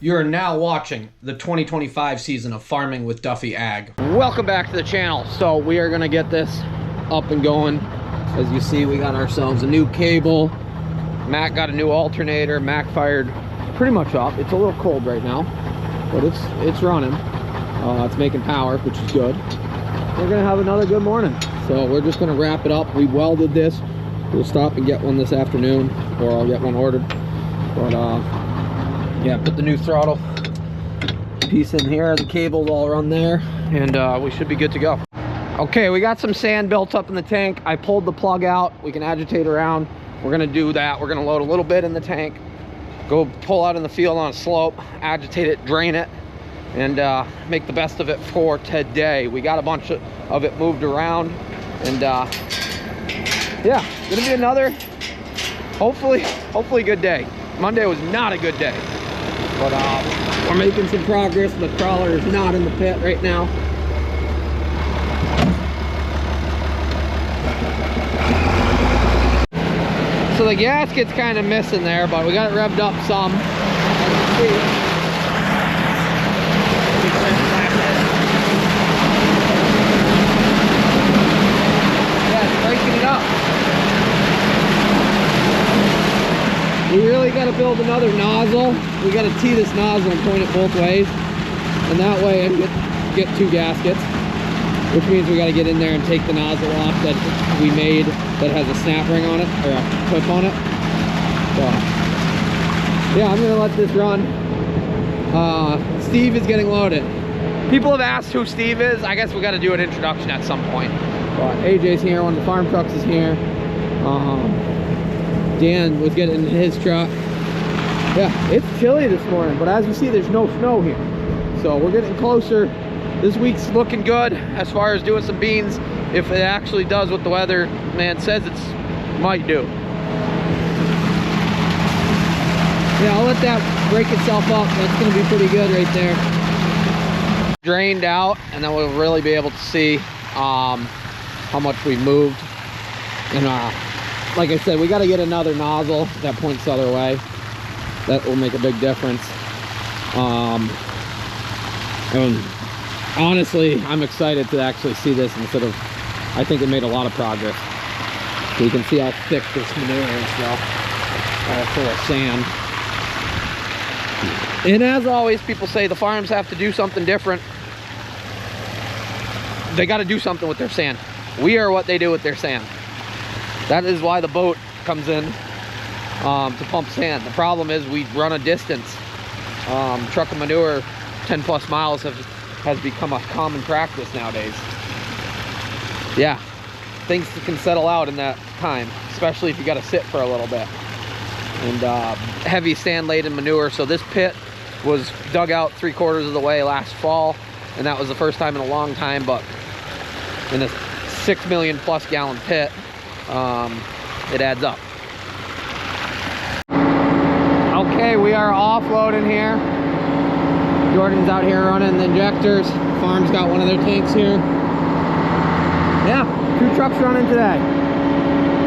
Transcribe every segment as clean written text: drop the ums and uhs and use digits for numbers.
You are now watching the 2025 season of Farming with Duffy Ag. Welcome back to the channel. So we are gonna get this up and going. As you see, we got ourselves a new cable. Matt got a new alternator. Mac fired pretty much up. It's a little cold right now, but it's running. It's making power, which is good. We're gonna have another good morning. So we're just gonna wrap it up. We welded this. We'll stop and get one this afternoon, or I'll get one ordered. But yeah, put the new throttle piece in here. The cables all run there, and we should be good to go. Okay, we got some sand built up in the tank. I pulled the plug out. We can agitate around. We're gonna do that. We're gonna load a little bit in the tank, go pull out in the field on a slope, agitate it, drain it, and make the best of it for today. We got a bunch of it moved around, and yeah, gonna be another hopefully good day. Monday was not a good day, but we're making some progress. The crawler is not in the pit right now. So the gasket's kind of missing there, but we got it revved up some. As you see. Yeah, it's breaking it up. We really got to build another nozzle. We got to tee this nozzle and point it both ways, and that way I can get two gaskets, which means we got to get in there and take the nozzle off that we made that has a snap ring on it, or a clip on it. So yeah, I'm gonna let this run. Steve is getting loaded. People have asked who Steve is. I guess we got to do an introduction at some point. But AJ's here, one of the farm trucks is here. Dan was getting in his truck. Yeah, it's chilly this morning, but as you see, there's no snow here. So we're getting closer. This week's looking good as far as doing some beans, if it actually does what the weather man says it might do. Yeah, I'll let that break itself up. That's gonna be pretty good right there. Drained out, and then we'll really be able to see how much we moved. And like I said, we got to get another nozzle that points the other way. That will make a big difference. And honestly, I'm excited to actually see this instead of, I think it made a lot of progress. So you can see how thick this manure is now, all full of sand. And as always, people say the farms have to do something different. They got to do something with their sand. We are what they do with their sand. That is why the boat comes in to pump sand. The problem is we run a distance. Trucking manure 10 plus miles has become a common practice nowadays. Yeah, things can settle out in that time, especially if you got to sit for a little bit. And heavy sand laden manure. So this pit was dug out 3/4 of the way last fall, and that was the first time in a long time. But in a 6 million plus gallon pit, it adds up. Okay, we are offloading here. Jordan's out here running the injectors. Farm's got one of their tanks here. Yeah, 2 trucks running today.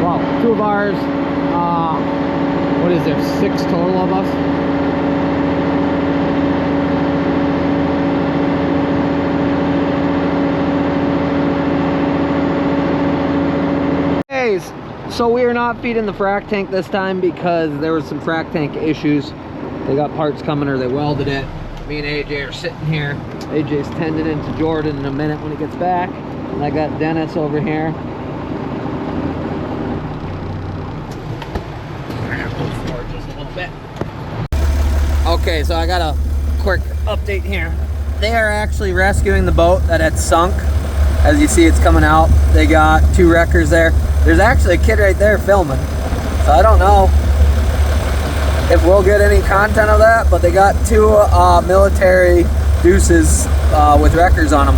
Well, 2 of ours. What is there, 6 total of us? So we are not feeding the frac tank this time because there was some frac tank issues. They got parts coming, or they welded it. Me and AJ are sitting here. AJ's tending into Jordan in a minute when he gets back. And I got Dennis over here. Just a little bit. Okay, so I got a quick update here. They are actually rescuing the boat that had sunk. As you see, it's coming out. They got 2 wreckers there. There's actually a kid right there filming. So I don't know if we'll get any content of that, but they got 2 military deuces with wreckers on them.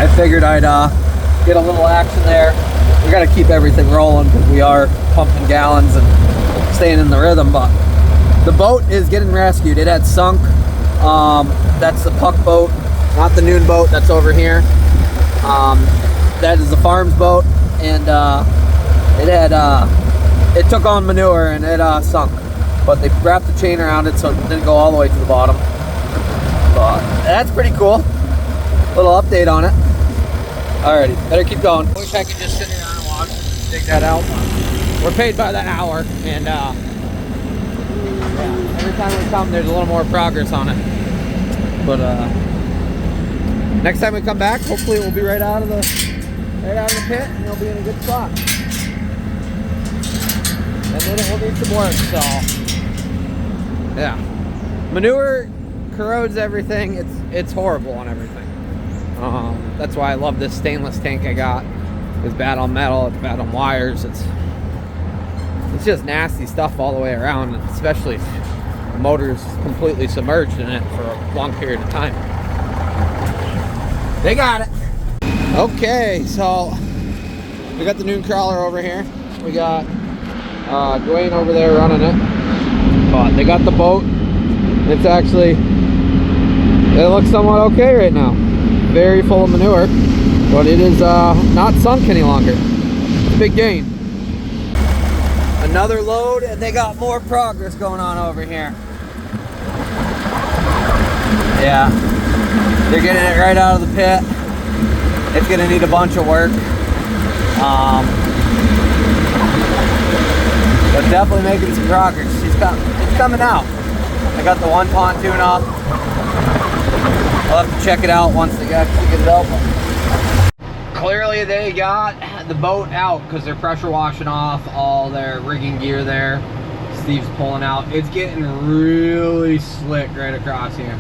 I figured I'd get a little action there. We got to keep everything rolling because we are pumping gallons and staying in the rhythm. But the boat is getting rescued. It had sunk. That's the Puck boat, not the Noon boat that's over here. That is the farm's boat, and it took on manure and it sunk. but they wrapped the chain around it so it didn't go all the way to the bottom. But that's pretty cool. Little update on it. Alrighty, better keep going. I wish I could just sit around and watch and dig that out. We're paid by the hour, and yeah, every time we come, there's a little more progress on it. But next time we come back, hopefully we'll be right out of the pit, and it'll be in a good spot. And then it will need some work. So yeah, manure corrodes everything. It's horrible on everything. That's why I love this stainless tank I got. It's bad on metal, it's bad on wires, it's just nasty stuff all the way around, especially if the motor's completely submerged in it for a long period of time. They got it. Okay, so we got the noon crawler over here. We got Dwayne over there running it. But they got the boat. It looks somewhat okay right now. Very full of manure, but it is not sunk any longer. It's a big gain. Another load, and they got more progress going on over here. Yeah, they're getting it right out of the pit. It's gonna need a bunch of work. But definitely making some progress. It's coming out. I got the one pontoon up. I'll have to check it out once they actually get it open. Clearly they got the boat out because they're pressure washing off all their rigging gear there. Steve's pulling out. It's getting really slick right across here.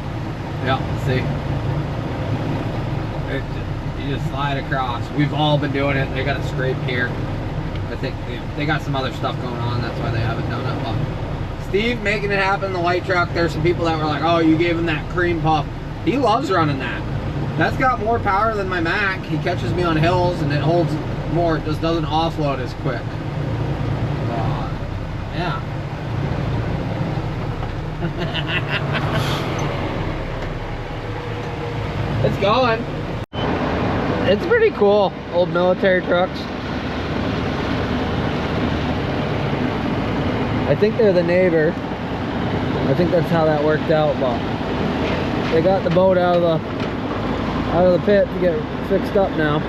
Yeah, see? You just slide across. We've all been doing it. They got a scrape here. I think they got some other stuff going on. That's why they haven't done it. But Steve making it happen in the white truck. There's some people that were like, oh, you gave him that cream puff. He loves running that. That's got more power than my Mac. He catches me on hills and it holds more. It just doesn't offload as quick. Yeah. It's going. It's pretty cool. Old military trucks. I think they're the neighbor. I think that's how that worked out, but they got the boat out of the pit to get fixed up now.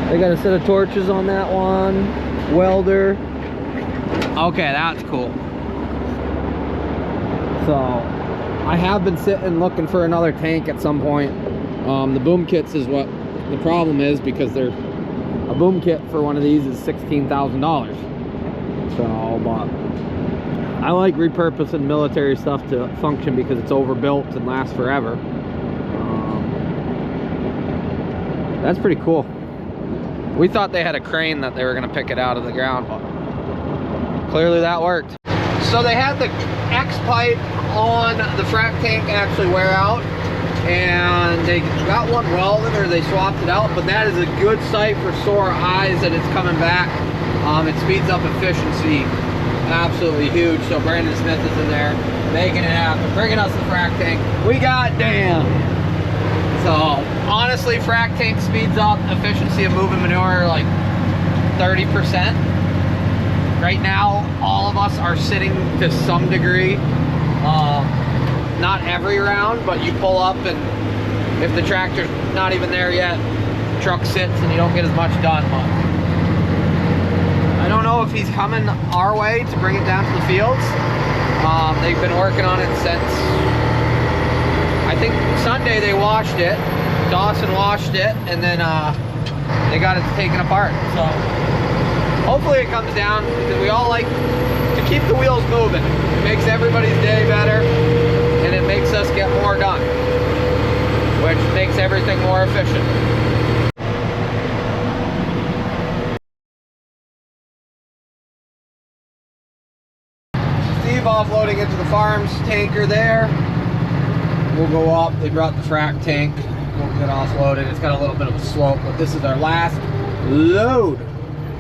They got a set of torches on that one, welder. Okay, that's cool. So I have been sitting looking for another tank at some point. The boom kits is what the problem is, because a boom kit for one of these is $16,000. So, but I like repurposing military stuff to function because it's overbuilt and lasts forever. That's pretty cool. We thought they had a crane that they were going to pick it out of the ground, but clearly that worked. So they had the X pipe on the frac tank actually wear out, and they got one welded, or they swapped it out, but that is a good sight for sore eyes that it's coming back. It speeds up efficiency. Absolutely huge. So Brandon Smith is in there making it happen, bringing us the frac tank. We got damn. So honestly, frac tank speeds up efficiency of moving manure like 30%. Right now, all of us are sitting to some degree. Not every round, but you pull up, and if the tractor's not even there yet, the truck sits and you don't get as much done. But I don't know if he's coming our way to bring it down to the fields. They've been working on it since, I think Sunday they washed it. Dawson washed it, and then they got it taken apart. So hopefully it comes down, because we all like to keep the wheels moving. It makes everybody's day better, and it makes us get more done, which makes everything more efficient. Offloading into the farm's tanker there. We'll go up. They brought the frac tank. We'll get offloaded. It's got a little bit of a slope, but this is our last load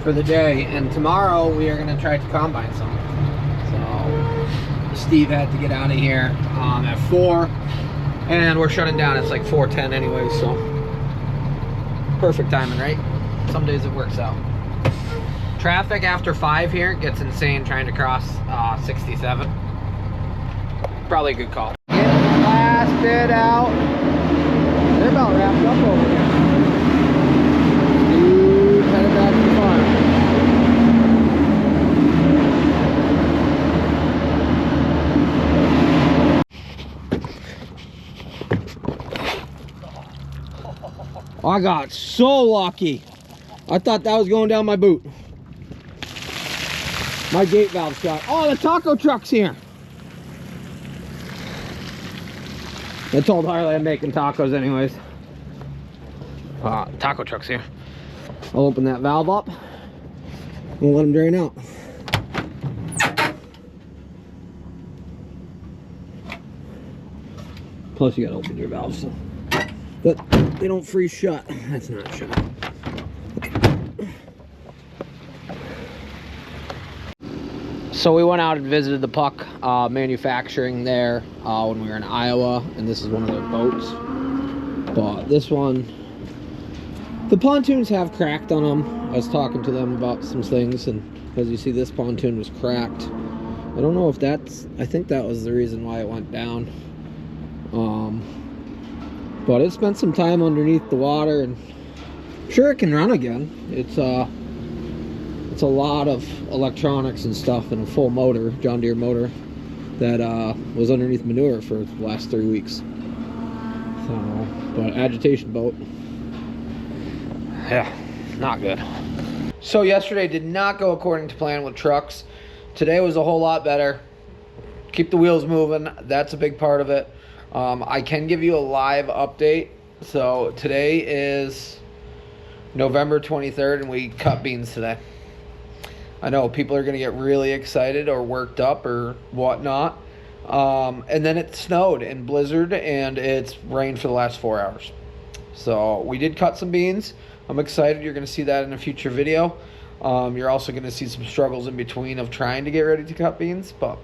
for the day. And tomorrow we are going to try to combine some. So Steve had to get out of here at 4, and we're shutting down. It's like 4:10 anyway, so perfect timing, right? Some days it works out. Traffic after 5 here gets insane trying to cross 67. Probably a good call. Get the last bit out. They're about wrapped up over here. Dude, headed back to the farm. I got so lucky. I thought that was going down my boot. My gate valve shot. Oh, the taco truck's here. I told Harley I'm making tacos anyways. Taco truck's here. I'll open that valve up and let them drain out. Plus you gotta open your valves so that they don't freeze shut. That's not shut. So we went out and visited the Puck manufacturing there when we were in Iowa, and this is one of their boats. But this one, the pontoons have cracked on them. I was talking to them about some things, and as you see, this pontoon was cracked. I don't know if that's, I think that was the reason why it went down. But it spent some time underneath the water, and I'm sure it can run again. It's a lot of electronics and stuff and a full motor, John Deere motor, that was underneath manure for the last 3 weeks. So, but agitation boat. Yeah, not good. So yesterday did not go according to plan with trucks. Today was a whole lot better. Keep the wheels moving. That's a big part of it. I can give you a live update. So today is November 23rd and we cut beans today. I know people are going to get really excited or worked up or whatnot. And then it snowed and blizzard and it's rained for the last 4 hours. So we did cut some beans. I'm excited. You're going to see that in a future video. You're also going to see some struggles in between of trying to get ready to cut beans. But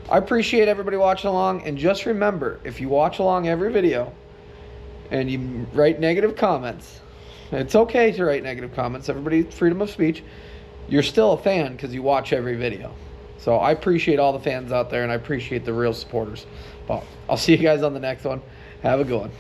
I appreciate everybody watching along. And just remember, if you watch along every video and you write negative comments, it's okay to write negative comments. Everybody's freedom of speech. You're still a fan because you watch every video. So I appreciate all the fans out there and I appreciate the real supporters. But I'll see you guys on the next one. Have a good one.